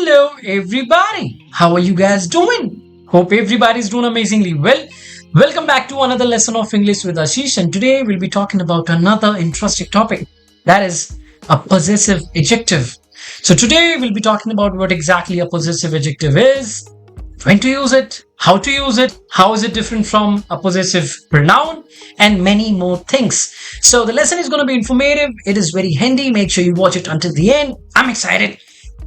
Hello, everybody. How are you guys doing? Hope everybody's doing amazingly well. Welcome back to another lesson of English with Ashish, and today we'll be talking about another interesting topic that is a possessive adjective. So, today we'll be talking about what exactly a possessive adjective is, when to use it, how is it different from a possessive pronoun, and many more things. So, the lesson is going to be informative, it is very handy. Make sure you watch it until the end. I'm excited.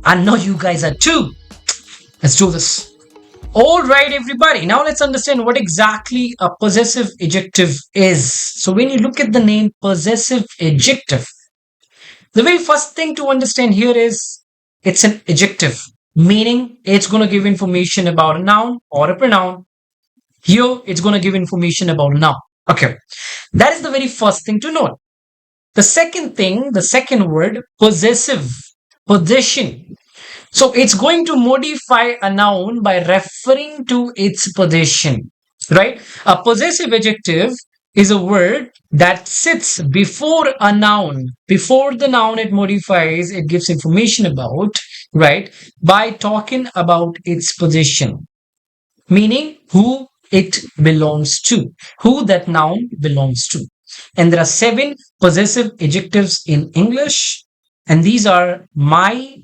I know you guys are too. Let's do this. All right, everybody. Now let's understand what exactly a possessive adjective is. So, when you look at the name possessive adjective, the very first thing to understand here is it's an adjective, meaning it's going to give information about a noun or a pronoun. Here, it's going to give information about a noun. Okay, that is the very first thing to note. The second thing, the second word, possessive, possession. So it's going to modify a noun by referring to its possession, right? A possessive adjective is a word that sits before a noun. Before the noun it modifies, it gives information about, right? By talking about its possession, meaning who it belongs to, who that noun belongs to. And there are 7 possessive adjectives in English, and these are my,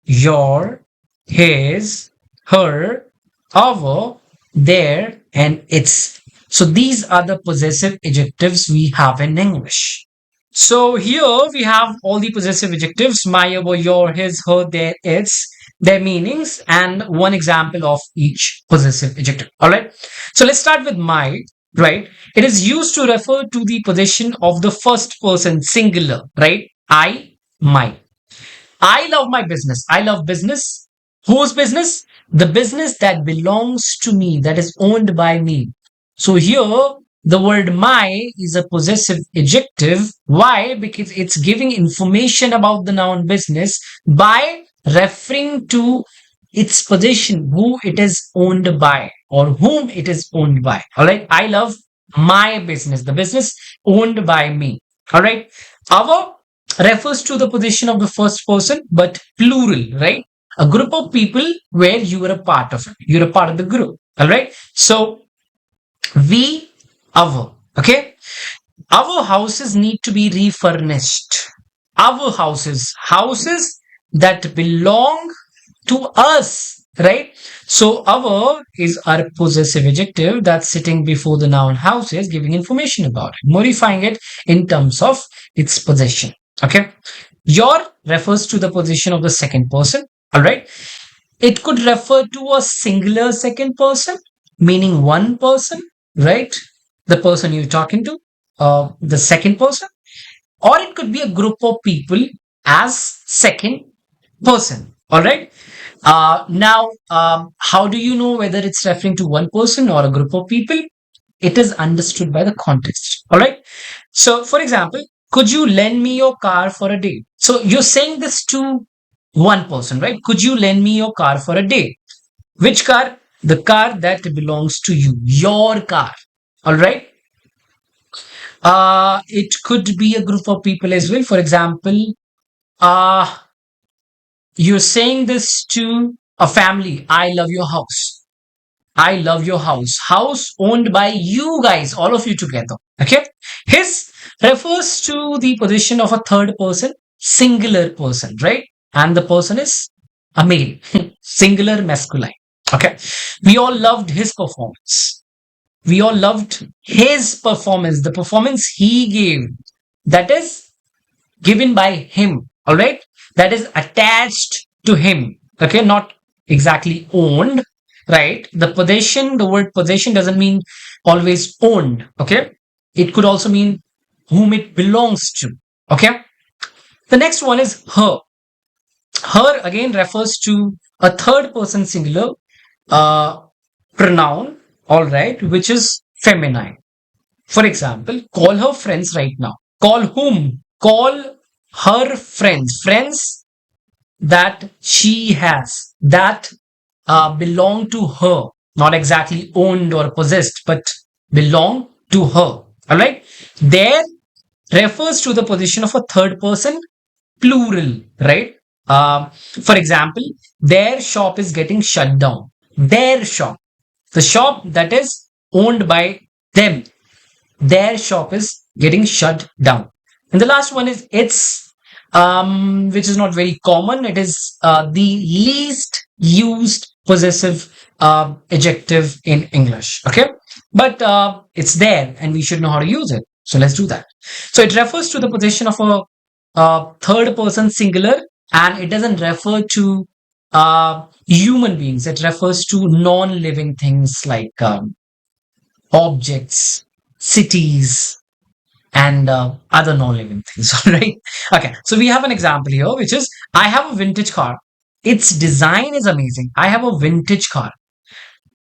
your, his, her, our, their, and its. So these are the possessive adjectives we have in English. So here we have all the possessive adjectives: my, our, your, his, her, their, its, their meanings, and one example of each possessive adjective. All right. So let's start with my. Right. It is used to refer to the possession of the first person singular. Right. I, my. I love my business. I love business. Whose business? The business that belongs to me, that is owned by me. So here, the word my is a possessive adjective. Why? Because it's giving information about the noun business by referring to its possession, who it is owned by or whom it is owned by. All right. I love my business, the business owned by me. All right. Our refers to the position of the first person, but plural, right? A group of people where you are a part of it. You're a part of the group. All right. So we, our, okay. Our houses need to be refurnished. Our houses that belong to us, right? So our is our possessive adjective that's sitting before the noun houses, giving information about it, modifying it in terms of its possession. Okay. Your refers to the position of the second person. All right. It could refer to a singular second person, meaning one person, right? The person you're talking to, the second person, or it could be a group of people as second person. All right. Now, how do you know whether it's referring to one person or a group of people? It is understood by the context. All right. So, for example, could you lend me your car for a day? So, you're saying this to one person, right? Could you lend me your car for a day? Which car? The car that belongs to you, your car. All right. It could be a group of people as well. For example, uh, you're saying this to a family. I love your house. I love your house. House owned by you guys, all of you together. Okay. His refers to the position of a third person, singular person, right? And the person is a male, singular masculine. Okay. We all loved his performance. We all loved his performance, the performance he gave. That is given by him. All right. That is attached to him. Okay. Not exactly owned, right? The possession, the word possession doesn't mean always owned. Okay. It could also mean whom it belongs to. Okay. The next one is her. Her again refers to a third person singular uh, pronoun, all right, which is feminine. For example, call her friends right now. Call whom? Call her friends. Friends that she has, that belong to her, not exactly owned or possessed, but belong to her. All right. There refers to the position of a third person, plural, right? For example, their shop is getting shut down. Their shop, the shop that is owned by them, their shop is getting shut down. And the last one is its, which is not very common. It is the least used possessive adjective in English. Okay, but it's there, and we should know how to use it. So let's do that. So it refers to the possession of a third person singular, and it doesn't refer to human beings. It refers to non-living things like objects, cities, and other non-living things. All right. Okay. So we have an example here, which is I have a vintage car. Its design is amazing. I have a vintage car.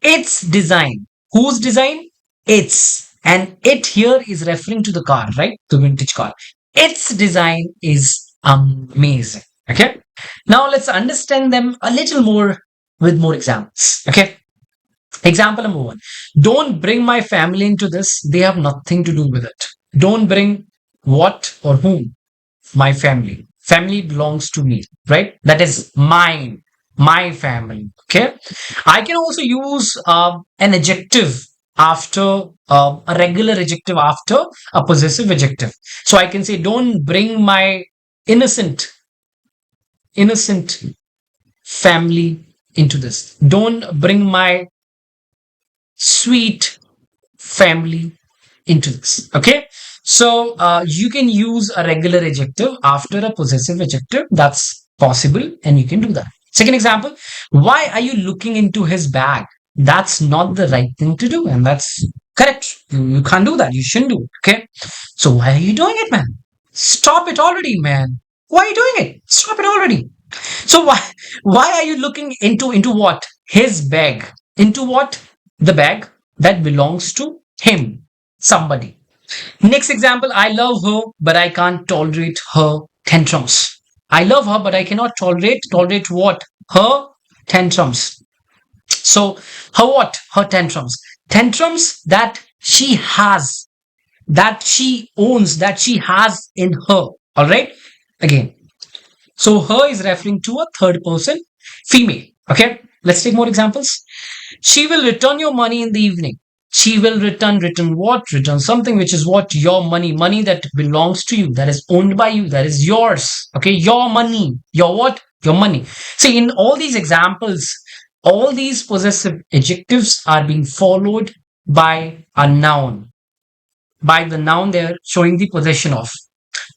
Its design. Whose design? Its. And it here is referring to the car, right? The vintage car. Its design is amazing. Okay. Now let's understand them a little more with more examples. Okay. Example number one. Don't bring my family into this. They have nothing to do with it. Don't bring what or whom? My family. Family belongs to me, right? That is mine, my family. Okay. I can also use an adjective after a regular adjective after a possessive adjective. So I can say, don't bring my innocent family into this. Don't bring my sweet family into this. Okay. So you can use a regular adjective after a possessive adjective. That's possible, and you can do that. Second example, why are you looking into his bag? That's not the right thing to do, and that's correct. You can't do that. You shouldn't do it. Okay. So why are you doing it, man? Stop it already, man. Why are you doing it? Stop it already. So why are you looking into what? His bag. Into what? The bag that belongs to him. Somebody. Next example, I love her, but I can't tolerate her tantrums. I love her, but I cannot tolerate what? Her tantrums. So her what? Her tantrums. Tantrums that she has, that she owns, that she has in her. All right. Again, so her is referring to a third person female. Okay. Let's take more examples. She will return your money in the evening. She will return what? Return something which is what? Your money. Money that belongs to you, that is owned by you, that is yours. Okay, your money. Your what? Your money. See, in all these examples, all these possessive adjectives are being followed by a noun. By the noun they're showing the possession of.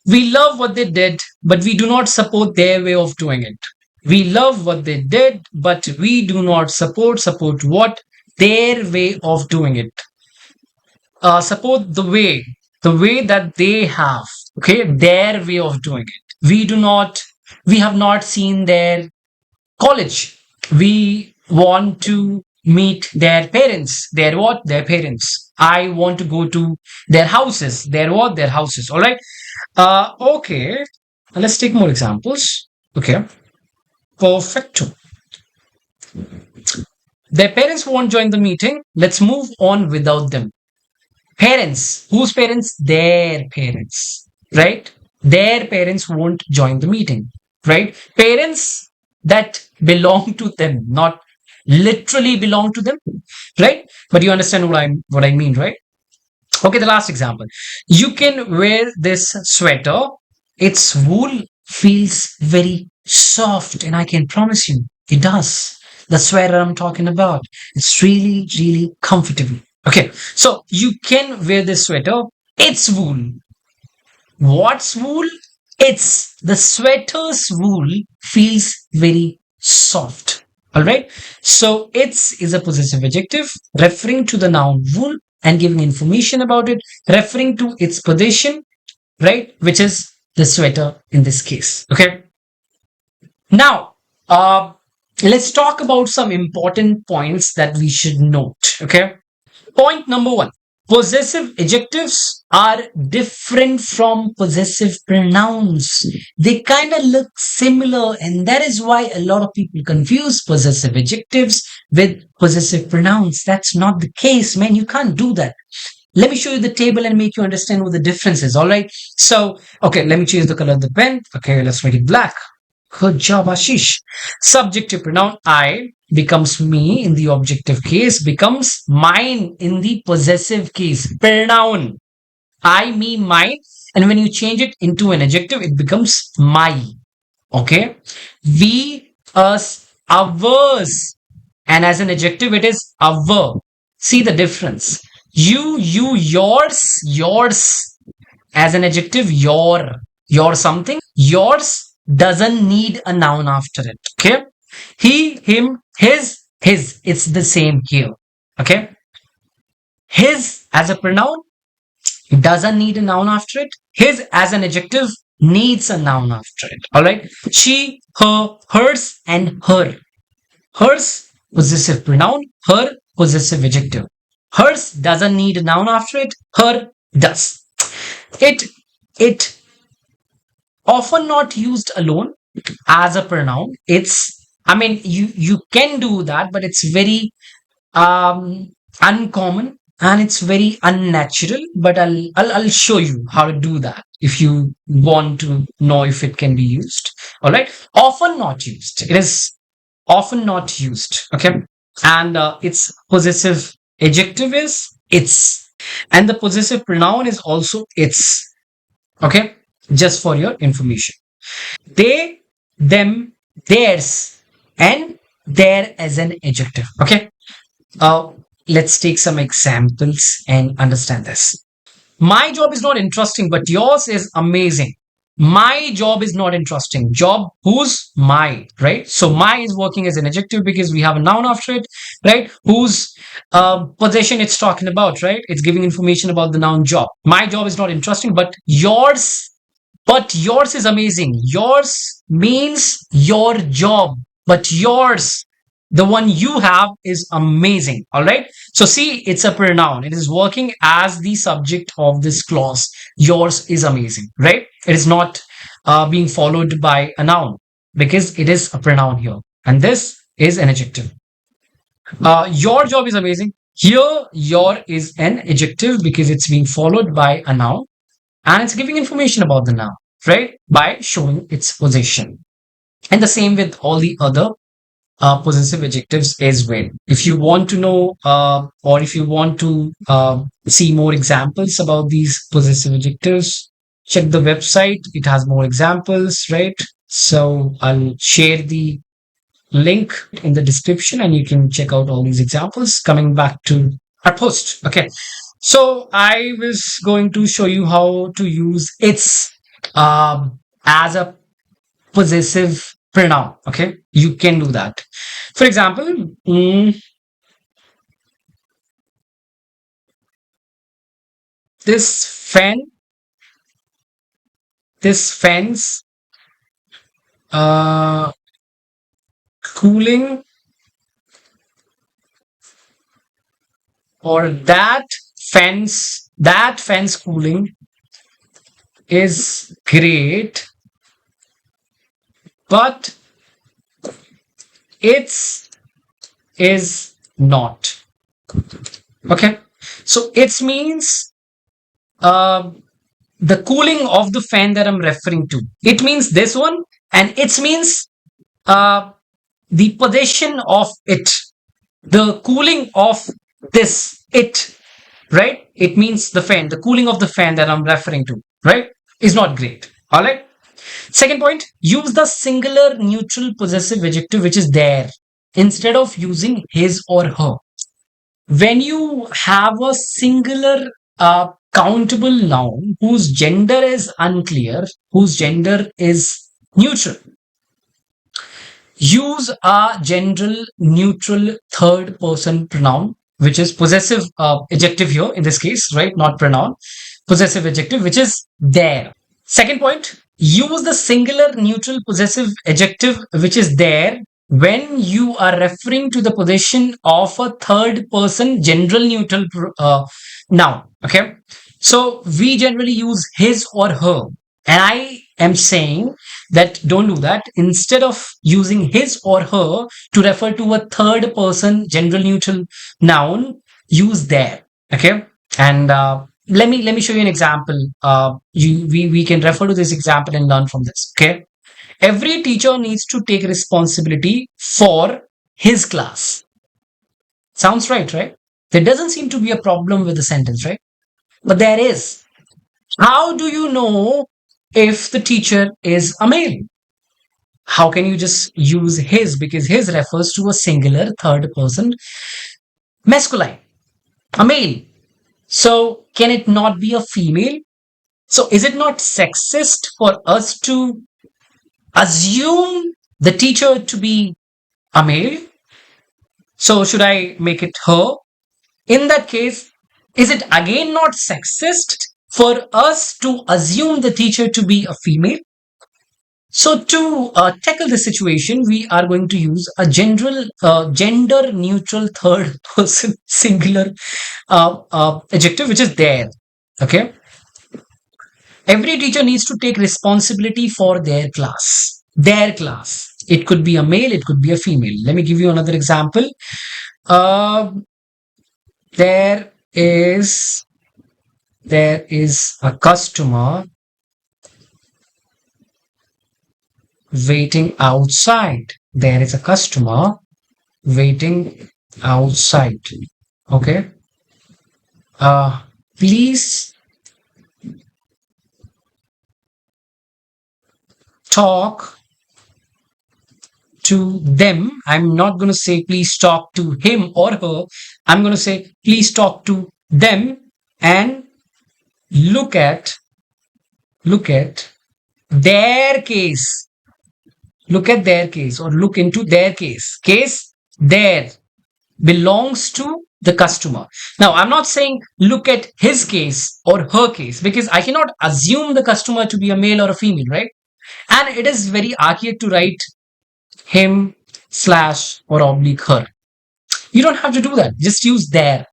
We love what they did, but we do not support their way of doing it. We love what they did, but we do not support what? Their way of doing it. Support the way that they have, okay, their way of doing it. We have not seen their college. We want to meet their parents. Their what? Their parents. I want to go to their houses. Their what? Their houses. All right. Okay. Let's take more examples. Okay. Perfecto. Their parents won't join the meeting. Let's move on without them. Parents. Whose parents? Their parents. Right? Their parents won't join the meeting. Right? Parents that belong to them, not literally belong to them. Right? But you understand what I mean, right? Okay, the last example. You can wear this sweater. Its wool feels very soft, and I can promise you it does. The sweater I'm talking about. It's really, really comfortable. Okay, so you can wear this sweater. It's wool. What's wool? It's the sweater's wool feels very soft. All right. So its is a possessive adjective referring to the noun wool and giving information about it, referring to its possession, right? Which is the sweater in this case. Okay. Now, let's talk about some important points that we should note. Okay. Point number one. Possessive adjectives are different from possessive pronouns. They kind of look similar, and that is why a lot of people confuse possessive adjectives with possessive pronouns. That's not the case, man. You can't do that. Let me show you the table and make you understand what the difference is. All right. So, okay, let me change the color of the pen. Okay, let's make it black. Good job, Ashish. Subjective pronoun I becomes me in the objective case, becomes mine in the possessive case. Pronoun I, me, mine. And when you change it into an adjective, it becomes my. Okay. We, us, ours. And as an adjective, it is our. See the difference. You, yours, yours. As an adjective, your something. Yours doesn't need a noun after it. Okay. He, him, his. It's the same here. Okay. His as a pronoun doesn't need a noun after it. His as an adjective needs a noun after it. All right. She, her, hers, and her. Hers, possessive pronoun. Her, possessive adjective. Hers doesn't need a noun after it. Her does. It often not used alone as a pronoun. It's, I mean, you can do that, but it's very um uncommon and it's very unnatural. But I'll show you how to do that if you want to know if it can be used. All right. Often not used. It is often not used. Okay. And its possessive adjective is its, and the possessive pronoun is also its. Okay. Just for your information. They, them, theirs, and their as an adjective. Okay. Uh, let's take some examples and understand this. My job is not interesting, but yours is amazing. My job is not interesting. Job, whose? My, right? So my is working as an adjective because we have a noun after it, right? Whose possession it's talking about, right? It's giving information about the noun job. My job is not interesting, but yours is amazing. Yours means your job, but yours, the one you have, is amazing. All right. So see, it's a pronoun. It is working as the subject of this clause. Yours is amazing, right? It is not being followed by a noun because it is a pronoun here. And this is an adjective. Your job is amazing. Here, your is an adjective because it's being followed by a noun and it's giving information about the noun, right? By showing its possession. And the same with all the other possessive adjectives as well. If you want to know or if you want to see more examples about these possessive adjectives, check the website. It has more examples, right? So I'll share the link in the description and you can check out all these examples. Coming back to our post. Okay. So I was going to show you how to use its as a possessive pronoun. Okay. You can do that. For example, this fan, this fan's uh, cooling, or that fan's cooling is great, but its is not. Okay. So it means uh, the cooling of the fan that I'm referring to. It means this one, and it means uh, the possession of it, the cooling of this, it, right? It means the fan, the cooling of the fan that I'm referring to, right? Is not great. All right. Second point, use the singular neutral possessive adjective which is there instead of using his or her. When you have a singular countable noun whose gender is unclear, whose gender is neutral, use a general neutral third person pronoun, which is possessive adjective here in this case, right? Not pronoun, possessive adjective, which is there. Second point, use the singular neutral possessive adjective which is there when you are referring to the possession of a third person general neutral noun. Okay. So we generally use his or her. And I am saying that don't do that. Instead of using his or her to refer to a third person general neutral noun, use there. Okay. And let me show you an example. We can refer to this example and learn from this. Okay. Every teacher needs to take responsibility for his class. Sounds right, right? There doesn't seem to be a problem with the sentence, right? But there is. How do you know if the teacher is a male? How can you just use his? Because his refers to a singular third person masculine, a male. So can it not be a female? So is it not sexist for us to assume the teacher to be a male? So should I make it her? In that case, is it again not sexist for us to assume the teacher to be a female? So to tackle the situation, we are going to use a general, gender neutral third person singular adjective, which is there. Okay. Every teacher needs to take responsibility for their class. Their class. It could be a male, it could be a female. Let me give you another example. Uh, there is a customer waiting outside. There is a customer waiting outside. Okay. Please talk to them. I'm not going to say please talk to him or her. I'm going to say please talk to them and look at their case. Look at their case or look into their case. Case there belongs to the customer. Now, I'm not saying look at his case or her case because I cannot assume the customer to be a male or a female, right? And it is very archaic to write him slash or oblique her. You don't have to do that. Just use there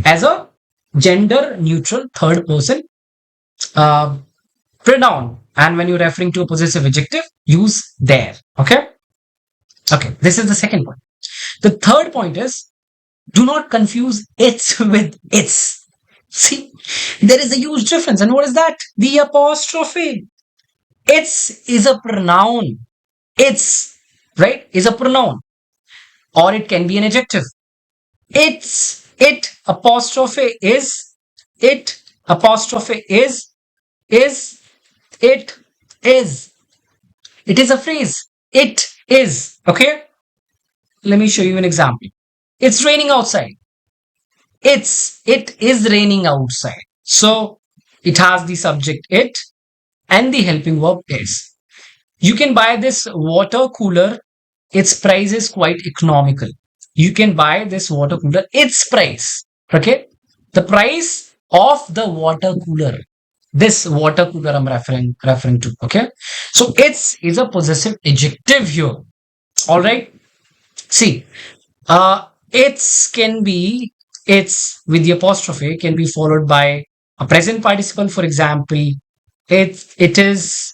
as a gender neutral third person uh, pronoun. And when you're referring to a possessive adjective, use there. Okay. Okay. This is the second point. The third point is do not confuse its with its. See, there is a huge difference. And what is that? The apostrophe. Its is a pronoun. Its, right, is a pronoun. Or it can be an adjective. It apostrophe is, it apostrophe is, it is. It is a phrase. It is. Okay. Let me show you an example. It's raining outside. It is raining outside. So it has the subject it and the helping verb is. You can buy this water cooler. Its price is quite economical. You can buy this water cooler. Its price. Okay. The price of the water cooler. This water cooler I'm referring to. Okay. So its is a possessive adjective here. All right. See, it's can be it's with the apostrophe can be followed by a present participle. For example, it is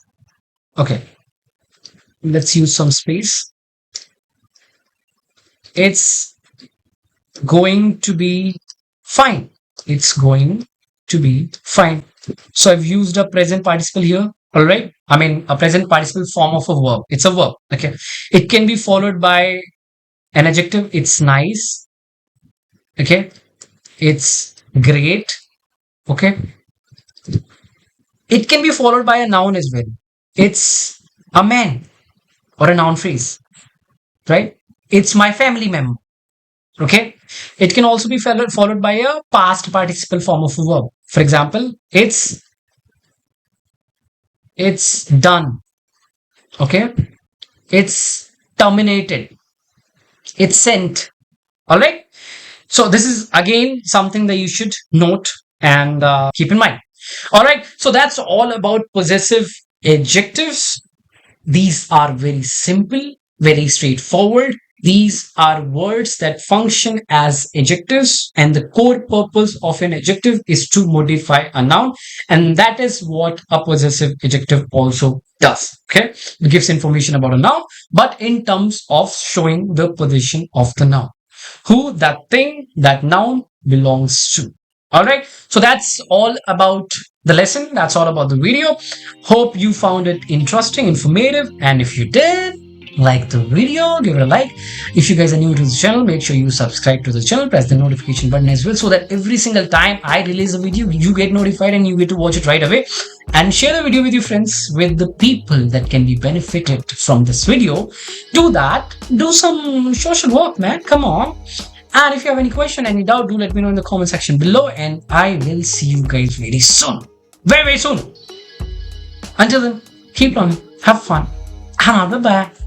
okay. Let's use some space. It's going to be fine. It's going to be fine. So I've used a present participle here. All right. I mean, a present participle form of a verb. It's a verb. Okay. It can be followed by an adjective. It's nice. Okay. It's great. Okay. It can be followed by a noun as well. It's a man or a noun phrase. Right. It's my family member. Okay. It can also be followed by a past participle form of a verb. For example, it's done. Okay. It's terminated. It's sent. All right. So this is again something that you should note and keep in mind. All right. So that's all about possessive adjectives. These are very simple, very straightforward. These are words that function as adjectives, and the core purpose of an adjective is to modify a noun, and that is what a possessive adjective also does. Okay, it gives information about a noun, but in terms of showing the position of the noun, who that thing, that noun belongs to. All right. So that's all about the lesson. That's all about the video. Hope you found it interesting, informative. And if you did, like the video, give it a like. If you guys are new to the channel, make sure you subscribe to the channel, press the notification button as well so that every single time I release a video, you get notified and you get to watch it right away. And share the video with your friends, with the people that can be benefited from this video. Do that. Do some social work, man. Come on. And if you have any question, any doubt, do let me know in the comment section below. And I will see you guys very soon. Very, very soon. Until then, keep learning, have fun, and bye bye.